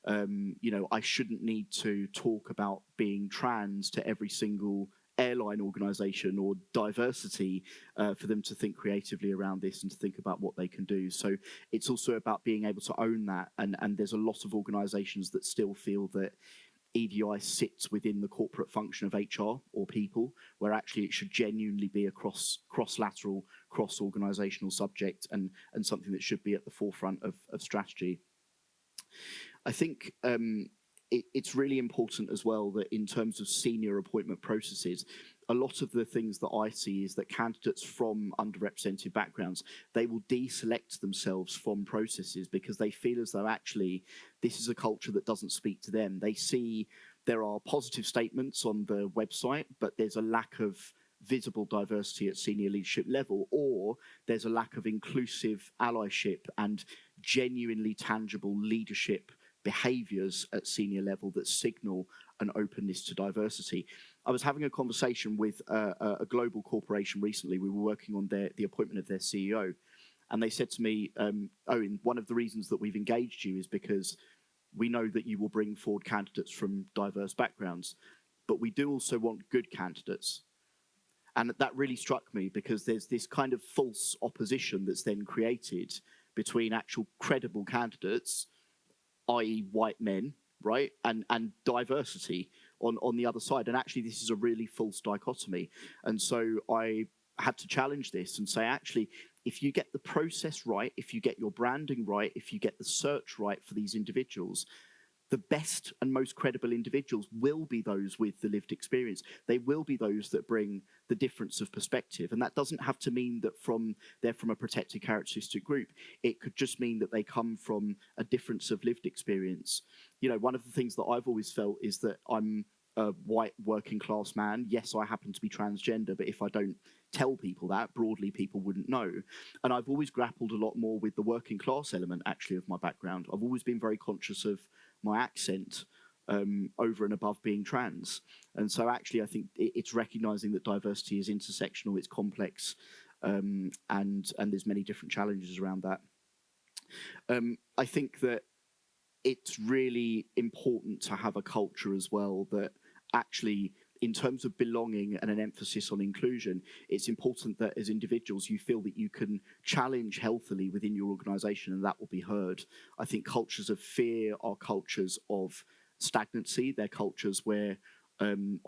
I shouldn't need to talk about being trans to every single airline organisation or diversity for them to think creatively around this and to think about what they can do. So it's also about being able to own that. And there's a lot of organisations that still feel that EDI sits within the corporate function of HR or people, where actually it should genuinely be a cross-lateral, cross-organisational subject and something that should be at the forefront of strategy. I think it's really important as well that in terms of senior appointment processes, a lot of the things that I see is that candidates from underrepresented backgrounds, they will deselect themselves from processes because they feel as though actually this is a culture that doesn't speak to them. They see there are positive statements on the website, but there's a lack of visible diversity at senior leadership level, or there's a lack of inclusive allyship and genuinely tangible leadership behaviours at senior level that signal an openness to diversity. I was having a conversation with a global corporation recently. We were working on the appointment of their CEO, and they said to me, Owen, one of the reasons that we've engaged you is because we know that you will bring forward candidates from diverse backgrounds, but we do also want good candidates. And that really struck me because there's this kind of false opposition that's then created between actual credible candidates, i.e. white men, right, and diversity on the other side. And actually this is a really false dichotomy. And so I had to challenge this and say, actually, if you get the process right, if you get your branding right, if you get the search right for these individuals, the best and most credible individuals will be those with the lived experience. They will be those that bring the difference of perspective. And that doesn't have to mean that they're from a protected characteristic group. It could just mean that they come from a difference of lived experience. You know, one of the things that I've always felt is that I'm a white working class man. Yes, I happen to be transgender, but if I don't tell people that, broadly people wouldn't know. And I've always grappled a lot more with the working class element actually of my background. I've always been very conscious of my accent over and above being trans. And so actually I think it's recognizing that diversity is intersectional, it's complex, and there's many different challenges around that. I think that it's really important to have a culture as well that actually, in terms of belonging and an emphasis on inclusion, it's important that as individuals you feel that you can challenge healthily within your organisation and that will be heard. I think cultures of fear are cultures of stagnancy. They're cultures where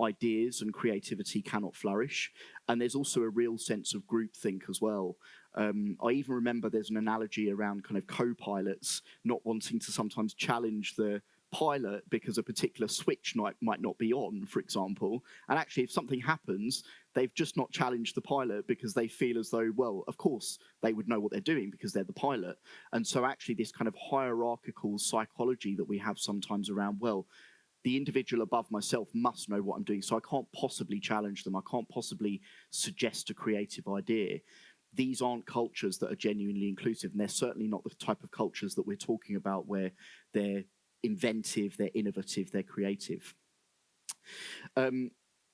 ideas and creativity cannot flourish. And there's also a real sense of groupthink as well. I even remember there's an analogy around kind of co-pilots not wanting to sometimes challenge the pilot because a particular switch might not be on, for example. And actually, if something happens, they've just not challenged the pilot because they feel as though, well, of course, they would know what they're doing because they're the pilot. And so actually this kind of hierarchical psychology that we have sometimes around, well, the individual above myself must know what I'm doing, so I can't possibly challenge them. I can't possibly suggest a creative idea. These aren't cultures that are genuinely inclusive, and they're certainly not the type of cultures that we're talking about where they're inventive, they're innovative, they're creative.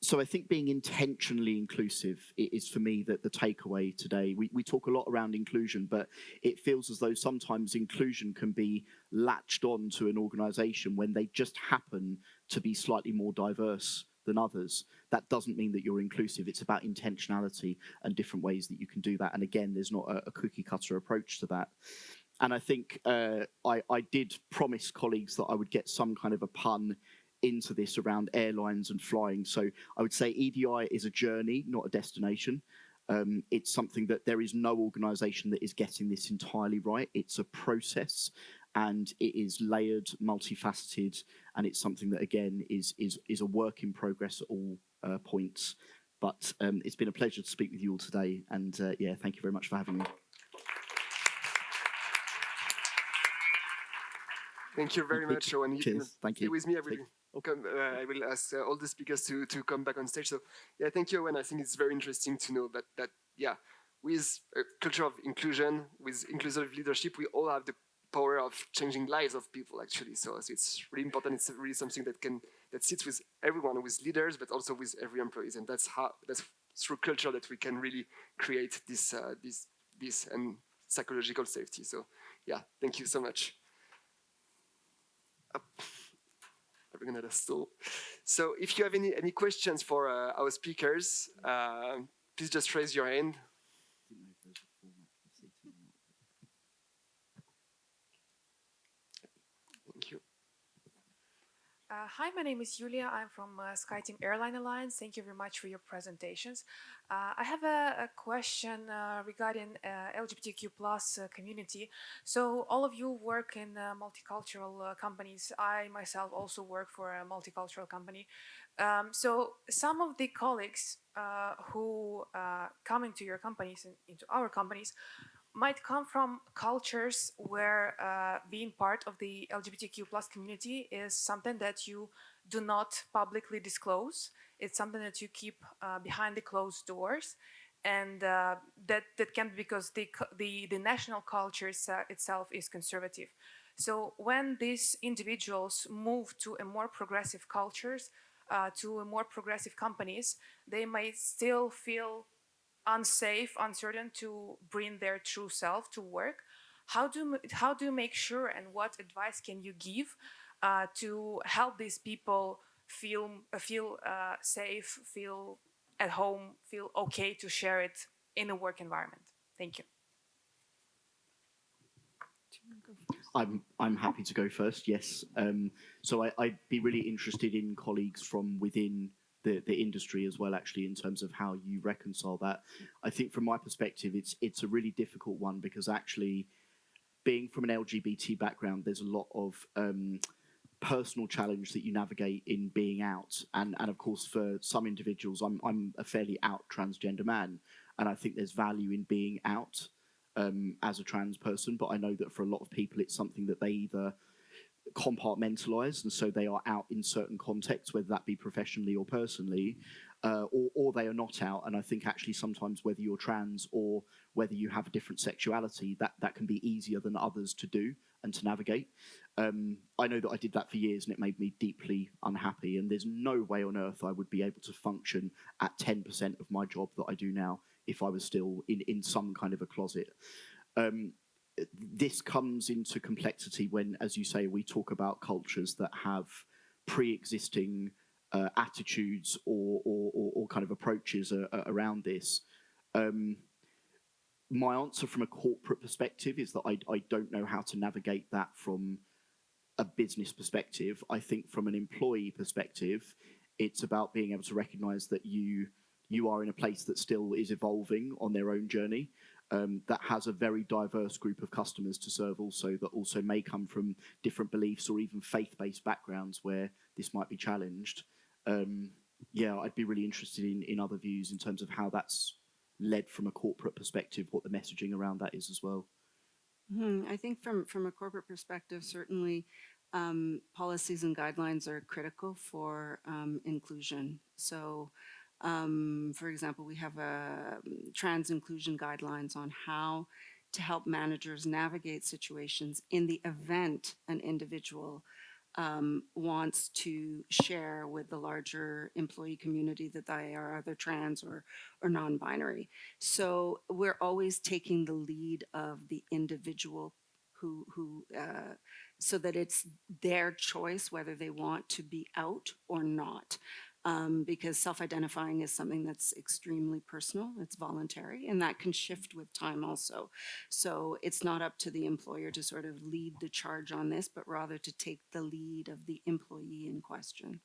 So I think being intentionally inclusive is for me the takeaway today. We talk a lot around inclusion, but it feels as though sometimes inclusion can be latched on to an organisation when they just happen to be slightly more diverse than others. That doesn't mean that you're inclusive. It's about intentionality and different ways that you can do that. And again, there's not a cookie cutter approach to that. And I think I did promise colleagues that I would get some kind of a pun into this around airlines and flying. So I would say EDI is a journey, not a destination. It's something that there is no organisation that is getting this entirely right. It's a process and it is layered, multifaceted, and it's something that, again, is a work in progress at all points. But it's been a pleasure to speak with you all today. And yeah, thank you very much for having me. Thank you very much, Owen. Cheers. Thank you. Stay with me. I will ask all the speakers to come back on stage. So, yeah, thank you, Owen. I think it's very interesting to know that yeah, with a culture of inclusion, with inclusive leadership, we all have the power of changing lives of people, actually. So it's really important. It's really something that sits with everyone, with leaders, but also with every employee. And that's through culture that we can really create this and psychological safety. So, yeah, thank you so much. Having another stool. So if you have any questions for our speakers, please just raise your hand. Thank you. Hi, my name is Julia. I'm from SkyTeam Airline Alliance. Thank you very much for your presentations. I have a question regarding LGBTQ plus community. So all of you work in multicultural companies. I myself also work for a multicultural company. So some of the colleagues who come into your companies, into our companies, might come from cultures where being part of the LGBTQ plus community is something that you do not publicly disclose. It's something that you keep behind the closed doors, and that can be because the national culture itself is conservative. So when these individuals move to a more progressive cultures, to a more progressive companies, they may still feel unsafe, uncertain to bring their true self to work. How do you make sure, and what advice can you give to help these people feel safe, feel at home, feel okay to share it in a work environment? Thank you. I'm happy to go first. Yes. So I'd be really interested in colleagues from within the industry as well, actually, in terms of how you reconcile that. I think from my perspective, it's a really difficult one because actually, being from an LGBT background, there's a lot of personal challenge that you navigate in being out, and of course for some individuals, I'm a fairly out transgender man, and I think there's value in being out as a trans person, but I know that for a lot of people it's something that they either compartmentalize, and so they are out in certain contexts, whether that be professionally or personally, or they are not out. And I think actually sometimes whether you're trans or whether you have a different sexuality, that can be easier than others to do and to navigate. I know that I did that for years and it made me deeply unhappy, and there's no way on earth I would be able to function at 10% of my job that I do now if I was still in some kind of a closet. This comes into complexity when, as you say, we talk about cultures that have pre-existing attitudes or kind of approaches around this. My answer from a corporate perspective is that I don't know how to navigate that from a business perspective. I think from an employee perspective, it's about being able to recognize that you are in a place that still is evolving on their own journey, that has a very diverse group of customers to serve also, that also may come from different beliefs or even faith-based backgrounds where this might be challenged. Yeah, I'd be really interested in other views in terms of how that's led from a corporate perspective, what the messaging around that is as well. I think from a corporate perspective, certainly policies and guidelines are critical for inclusion. So, for example, we have trans inclusion guidelines on how to help managers navigate situations in the event an individual wants to share with the larger employee community that they are either trans or non-binary. So we're always taking the lead of the individual so that it's their choice whether they want to be out or not. Because self-identifying is something that's extremely personal, it's voluntary, and that can shift with time also. So it's not up to the employer to sort of lead the charge on this, but rather to take the lead of the employee in question.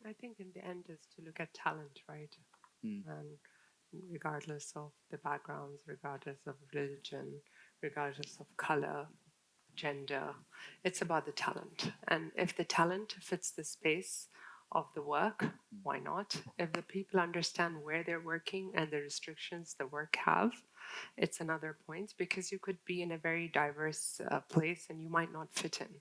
I think in the end is to look at talent, right? And regardless of the backgrounds, regardless of religion, regardless of color, gender, it's about the talent. And if the talent fits the space of the work, why not? If the people understand where they're working and the restrictions the work have, it's another point, because you could be in a very diverse place and you might not fit in.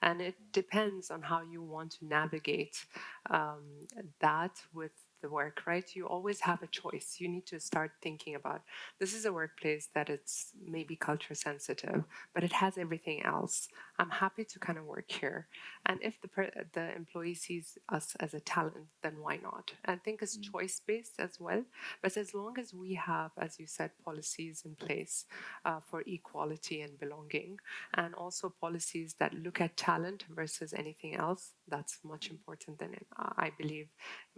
And it depends on how you want to navigate that with the work, right? You always have a choice. You need to start thinking about, this is a workplace that it's maybe culture sensitive, but it has everything else. I'm happy to kind of work here. And if the employee sees us as a talent, then why not? I think it's choice-based as well. But as long as we have, as you said, policies in place for equality and belonging, and also policies that look at talent versus anything else, that's much important. Than I believe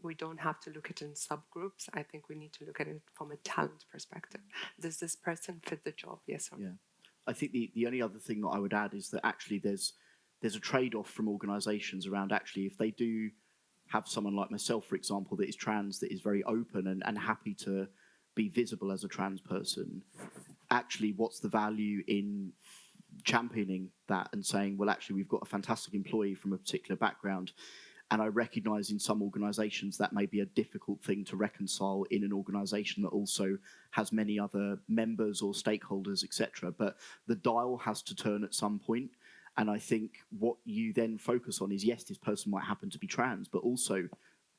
we don't have to look at it in subgroups. I think we need to look at it from a talent perspective. Does this person fit the job? Yes or no? Yeah. I think the only other thing that I would add is that actually there's a trade-off from organisations around actually if they do have someone like myself, for example, that is trans, that is very open and happy to be visible as a trans person, actually what's the value in championing that and saying, well, actually, we've got a fantastic employee from a particular background. And I recognise in some organisations that may be a difficult thing to reconcile in an organisation that also has many other members or stakeholders, etc. But the dial has to turn at some point. And I think what you then focus on is, yes, this person might happen to be trans, but also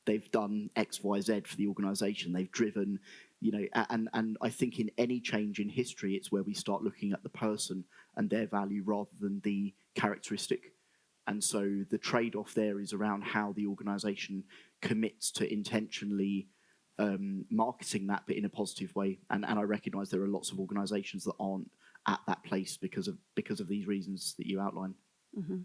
they've done X, Y, Z for the organisation. They've driven, you know, and I think in any change in history, it's where we start looking at the person and their value rather than the characteristic. And so the trade-off there is around how the organisation commits to intentionally marketing that, but in a positive way. And I recognise there are lots of organisations that aren't at that place because of these reasons that you outline. Mm-hmm.